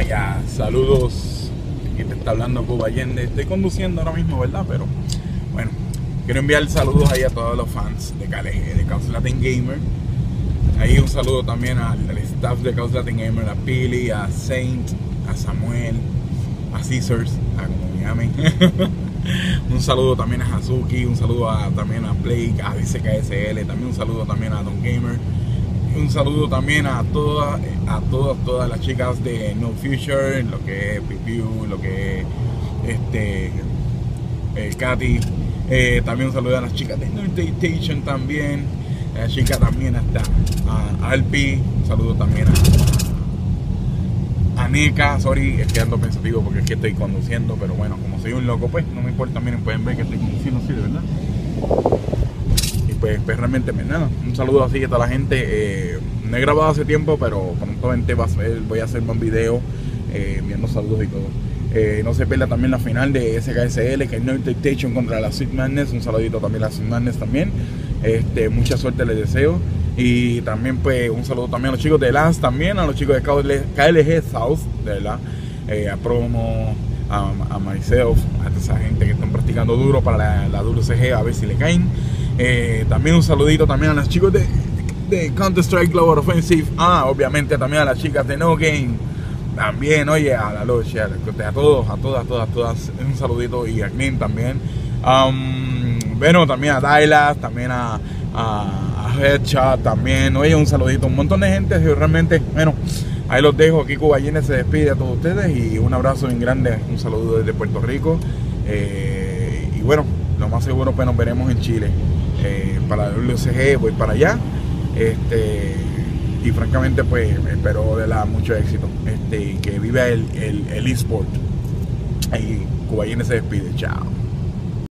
Ya, saludos. Aquí te está hablando Cuba Allende. Estoy conduciendo ahora mismo, ¿verdad? Pero bueno, quiero enviar saludos ahí a todos los fans de Chaos Latin Gamer. Ahí un saludo también al staff de Chaos Latin Gamer, a Pili, a Saint, a Samuel, a Caesars, a como me llamen. Un saludo también a Hazuki, un saludo también a Blake, a DCKSL, también un saludo también a Don Gamer. Un saludo también a todas las chicas de No Future, lo que es Pipiu, lo que es Katy. También un saludo a las chicas de Notation también. A la chica también hasta a Alpi. Un saludo también a Neka. Sorry, es que ando pensativo porque es que estoy conduciendo, pero bueno, como soy un loco, pues no me importa. Miren, pueden ver que estoy conduciendo así, de verdad. Pues realmente nada, un saludo así a toda la gente. No he grabado hace tiempo, pero prontamente voy a hacer más videos enviando saludos y todo. No se pierda también la final de SKSL, que es No Temptation contra la Sweet Madness. Un saludito también a la Sweet Madness también. Mucha suerte les deseo. Y también pues un saludo también a los chicos de LAS, también a los chicos de KLG South, de verdad. A Promo, a myself, a toda esa gente que están practicando duro para la WCG, a ver si le caen. También un saludito también a los chicos de Counter Strike Global Offensive. Obviamente también a las chicas de No Game. También, oye, a la Loche, a todos, a todas. Un saludito, y a Clean también. Bueno, también a Dailas, también a Headshot también. Oye, un saludito, un montón de gente. Realmente, bueno, ahí los dejo. Aquí Cuba Allende se despide a todos ustedes. Y un abrazo bien grande, un saludo desde Puerto Rico. Y bueno, lo más seguro pues nos veremos en Chile. Para la WCG voy para allá. Y francamente pues espero de mucho éxito. Que viva el eSport. Ahí Cuba Allende se despide. Chao.